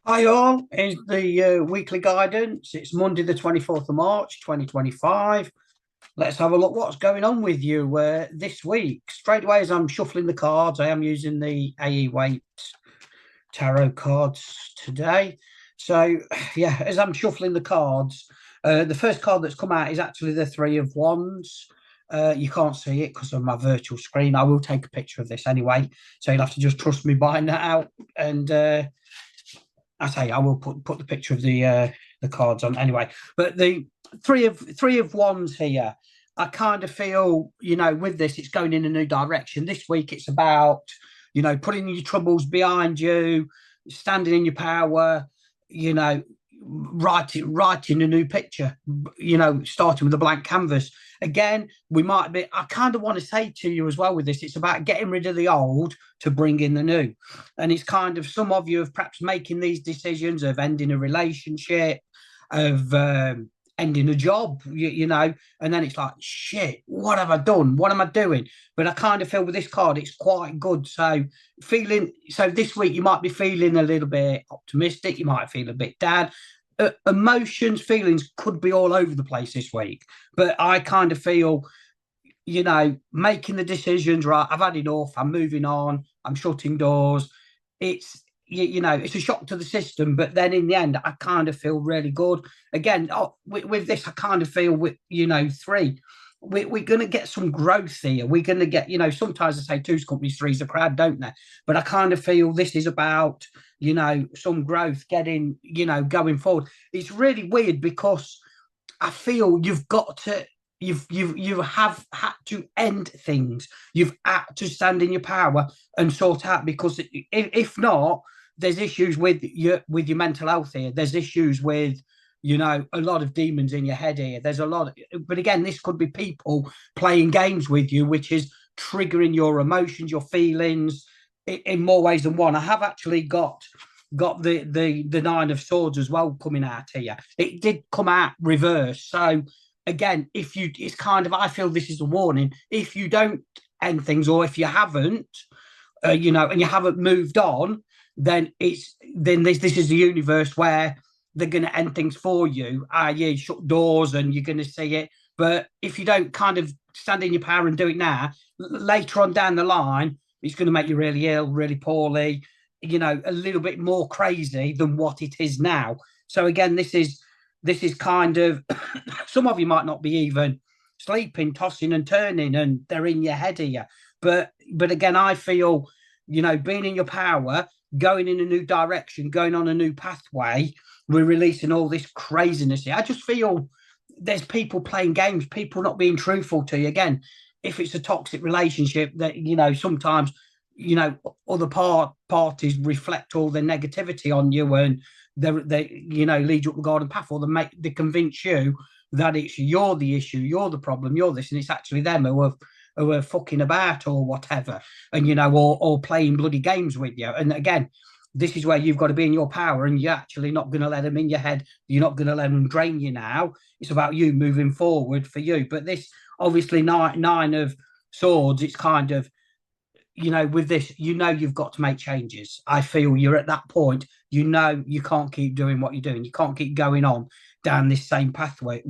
Hi all, is the weekly guidance. It's Monday the 24th of March 2025. Let's have a look what's going on with you this week. Straight away as I'm shuffling the cards, I am using the AE Weight tarot cards today. So yeah, as I'm shuffling the cards, the first card that's come out is actually the Three of Wands. You can't see it because of my virtual screen. I will take a picture of this anyway, so you'll have to just trust me buying that out. And I say I will put the picture of the cards on anyway. But the three of wands here, I kind of feel, with this, it's going in a new direction. This week it's about, putting your troubles behind you, standing in your power, you know, writing a new picture, starting with a blank canvas. Again, we might be, I kind of want to say to you as well with this, it's about getting rid of the old to bring in the new. And it's kind of some of you have perhaps making these decisions of ending a relationship, of ending a job, and then it's like, shit, what have I done? What am I doing? But I kind of feel with this card, it's quite good. So this week you might be feeling a little bit optimistic, you might feel a bit down. Emotions, feelings could be all over the place this week, but I kind of feel, making the decisions right. I've had enough. I'm moving on. I'm shutting doors. It's a shock to the system, but then in the end, I kind of feel really good. Again, with this, I kind of feel with three. We're going to get some growth here. We're going to get, sometimes I say two's company, three's a crowd, don't they? But I kind of feel this is about, some growth getting, going forward. It's really weird because I feel you've got to you have had to end things. You've had to stand in your power and sort out because if not, there's issues with your mental health here. There's issues with a lot of demons in your head here. There's a lot but again, this could be people playing games with you, which is triggering your emotions, your feelings in more ways than one. I have actually got the Nine of Swords as well coming out here. It did come out reverse. So again, if you, it's kind of, I feel this is a warning. If you don't end things, or if you haven't, and you haven't moved on, then this is the universe where they're going to end things for you. Yeah, shut doors, and you're going to see it. But if you don't kind of stand in your power and do it now, later on down the line, it's going to make you really ill, really poorly, a little bit more crazy than what it is now. So again, this is kind of some of you might not be even sleeping, tossing and turning, and they're in your head here. But again, I feel, being in your power, going in a new direction, going on a new pathway, we're releasing all this craziness here. I just feel there's people playing games, people not being truthful to you. Again, if it's a toxic relationship, that sometimes other parties reflect all the negativity on you, and they lead you up the garden path, or they convince you that you're the issue, you're the problem, you're this, and it's actually them who are fucking about or whatever, and or playing bloody games with you. And again, this is where you've got to be in your power, and you're actually not going to let them in your head. You're not going to let them drain you now. It's about you moving forward for you. But this, obviously, nine of swords, it's kind of, with this, you've got to make changes. I feel you're at that point, you can't keep doing what you're doing. You can't keep going on down this same pathway.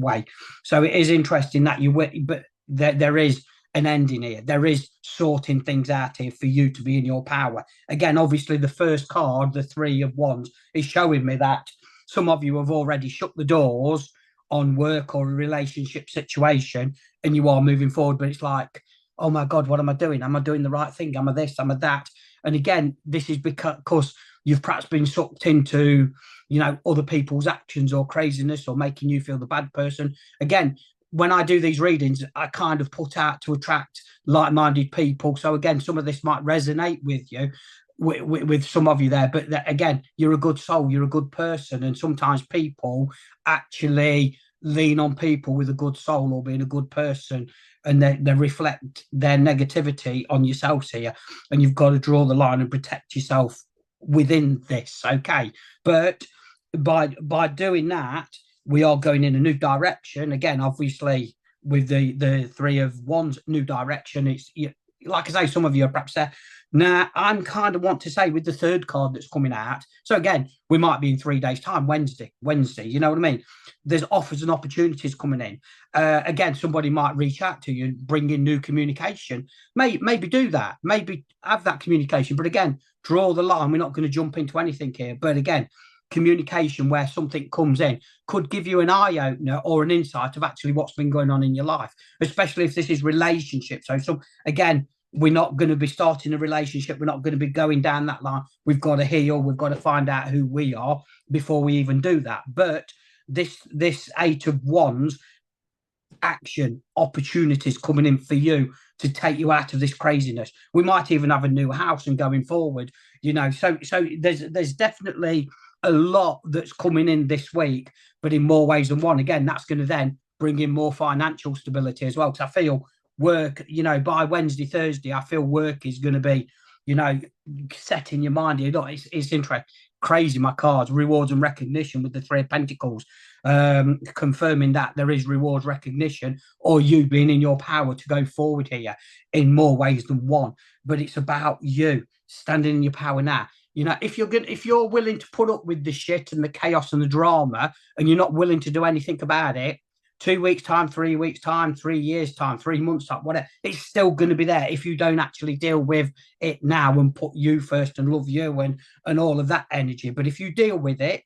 So it is interesting that but there is an ending here. There is sorting things out here for you to be in your power. Again, obviously, the first card, the Three of Wands, is showing me that some of you have already shut the doors on work or a relationship situation, and you are moving forward. But it's like, oh my God, what am I doing? Am I doing the right thing? Am I this? Am I that? And again, this is because you've perhaps been sucked into, other people's actions or craziness, or making you feel the bad person. Again, when I do these readings, I kind of put out to attract like-minded people. So again, some of this might resonate with you, with some of you there. But again, you're a good soul, you're a good person, and sometimes people actually lean on people with a good soul or being a good person, and they reflect their negativity on yourselves here, and you've got to draw the line and protect yourself within this. Okay, but by doing that, we are going in a new direction. Again, obviously, with the Three of Wands, new direction, it's like I say, some of you are perhaps there. Now, I'm kind of want to say with the third card that's coming out. So again, we might be in 3 days' time, Wednesday. You know what I mean? There's offers and opportunities coming in. Again, somebody might reach out to you and bring in new communication. Maybe do that. Maybe have that communication. But again, draw the line. We're not going to jump into anything here. But again, communication where something comes in could give you an eye opener or an insight of actually what's been going on in your life, especially if this is relationship. So again, we're not going to be starting a relationship. We're not going to be going down that line. We've got to heal. We've got to find out who we are before we even do that. But this Eight of Wands, action, opportunities coming in for you to take you out of this craziness. We might even have a new house and going forward, So there's definitely a lot that's coming in this week, but in more ways than one. Again, that's going to then bring in more financial stability as well. Because I feel work, by Wednesday, Thursday, I feel work is going to be, set in your mind. It's interesting. Crazy, my cards, rewards and recognition with the Three of Pentacles, confirming that there is reward recognition or you being in your power to go forward here in more ways than one. But it's about you standing in your power now. If you're willing to put up with the shit and the chaos and the drama, and you're not willing to do anything about it, 2 weeks time, 3 weeks time, 3 years time, 3 months time, whatever, it's still going to be there if you don't actually deal with it now and put you first and love you and all of that energy. But if you deal with it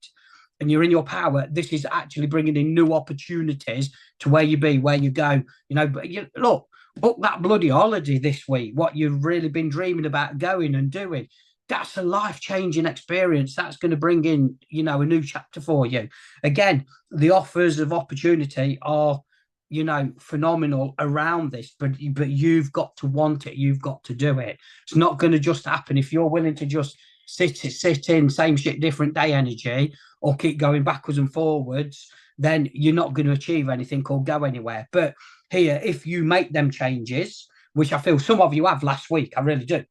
and you're in your power, this is actually bringing in new opportunities to where you be, where you go. But look, book that bloody holiday this week. What you've really been dreaming about going and doing. That's a life-changing experience. That's going to bring in, a new chapter for you. Again, the offers of opportunity are, phenomenal around this, but you've got to want it. You've got to do it. It's not going to just happen if you're willing to just sit in same shit, different day energy, or keep going backwards and forwards. Then you're not going to achieve anything or go anywhere. But here, if you make them changes, which I feel some of you have last week, I really do.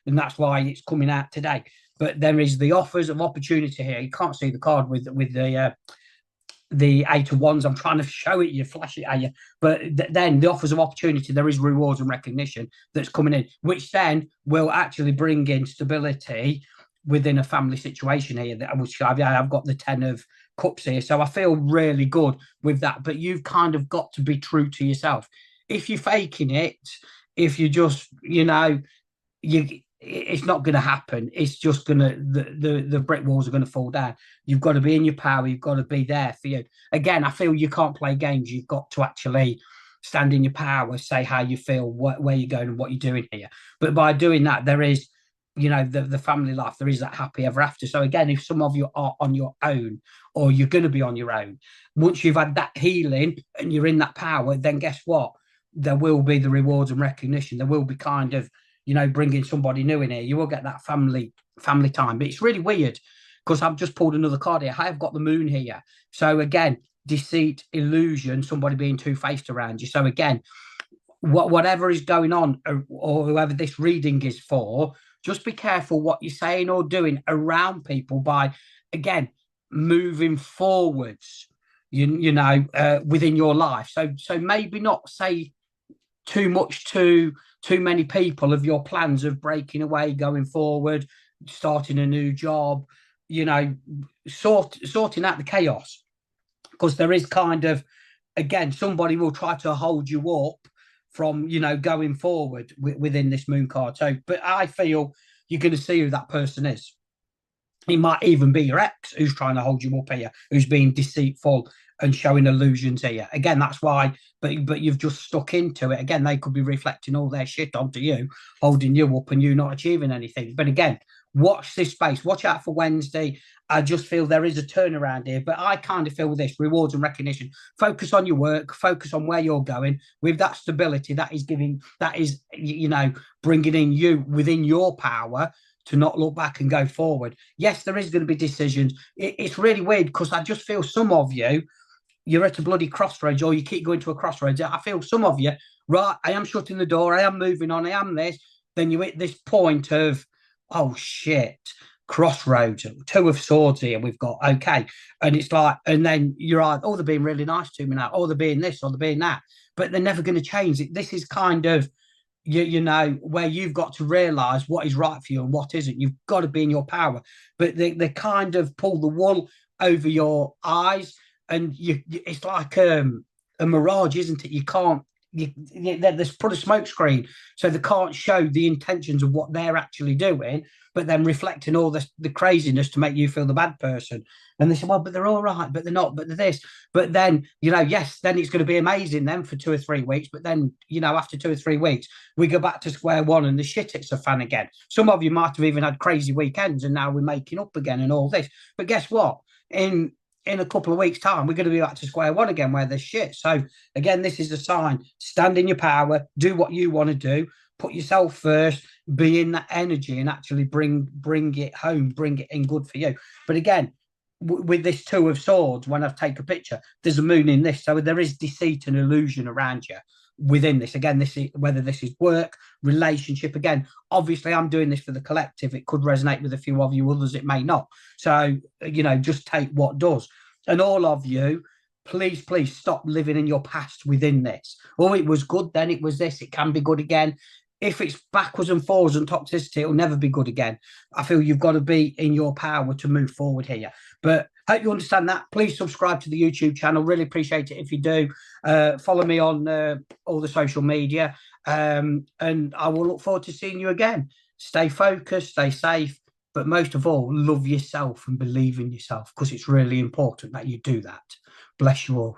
And that's why it's coming out today. But there is the offers of opportunity here. You can't see the card with the Eight of Wands. I'm trying to show it you, flash it at you. But then the offers of opportunity, there is rewards and recognition that's coming in, which then will actually bring in stability within a family situation here. Which I've got the 10 of Cups here. So I feel really good with that. But you've kind of got to be true to yourself. If you're faking it, if you just, it's not going to happen. It's just going to, the brick walls are going to fall down. You've got to be in your power. You've got to be there for you. Again, I feel you can't play games. You've got to actually stand in your power, say how you feel, where you're going and what you're doing here. But by doing that, there is, the family life, there is that happy ever after. So again, if some of you are on your own or you're going to be on your own, once you've had that healing and you're in that power, then guess what? There will be the rewards and recognition. There will be kind of, bringing somebody new in here. You will get that family time. But it's really weird because I've just pulled another card here. I have got the moon here. So again, deceit, illusion, somebody being two-faced around you. So again, whatever is going on or whoever this reading is for, just be careful what you're saying or doing around people by, again, moving forwards, within your life. So maybe not say too much to too many people of your plans of breaking away, going forward, starting a new job, sorting out the chaos. Because there is kind of, again, somebody will try to hold you up from, going forward within this moon card. So, but I feel you're going to see who that person is. It might even be your ex who's trying to hold you up here, who's being deceitful and showing illusions here. Again, that's why, but you've just stuck into it. Again, they could be reflecting all their shit onto you, holding you up and you not achieving anything. But again, watch this space. Watch out for Wednesday. I just feel there is a turnaround here, but I kind of feel this rewards and recognition. Focus on your work, focus on where you're going with that stability that is bringing in you within your power to not look back and go forward. Yes, there is going to be decisions. It's really weird because I just feel some of you, you're at a bloody crossroads or you keep going to a crossroads. I feel some of you, right, I am shutting the door, I am moving on, I am this. Then you hit this point of, oh shit, crossroads, Two of Swords here we've got, okay. And it's like, and then you're like, oh, they're being really nice to me now, oh, they're being this or they're being that. But they're never going to change it. This is kind of, you know, where you've got to realize what is right for you and what isn't. You've got to be in your power, but they kind of pull the wool over your eyes, and it's like a mirage, isn't it? You can't. There's put a smoke screen, so they can't show the intentions of what they're actually doing, but then reflecting all the craziness to make you feel the bad person. And they say, well, but they're all right, but they're not, but they're this. But then, you know, yes, then it's going to be amazing then for 2 or 3 weeks. But then, you know, after 2 or 3 weeks, we go back to square one and the shit hits the fan again. Some of you might have even had crazy weekends and now we're making up again and all this. But guess what? In a couple of weeks' time, we're going to be back to square one again where there's shit. So again, this is a sign. Stand in your power, do what you want to do, put yourself first, be in that energy and actually bring it home, bring it in good for you. But again, with this Two of Swords, when I take a picture, there's a moon in this. So there is deceit and illusion around you within this. Again, this is whether this is work, relationship. Again, obviously, I'm doing this for the collective. It could resonate with a few of you, others it may not. So, you know, just take what does. And all of you, please stop living in your past within this. Oh, it was good, then it was this. It can be good again. If it's backwards and forwards and toxicity, it'll never be good again. I feel you've got to be in your power to move forward here. But hope you understand that. Please subscribe to the YouTube channel. Really appreciate it if you do. Follow me on all the social media. And I will look forward to seeing you again. Stay focused, stay safe, but most of all, love yourself and believe in yourself, because it's really important that you do that. Bless you all.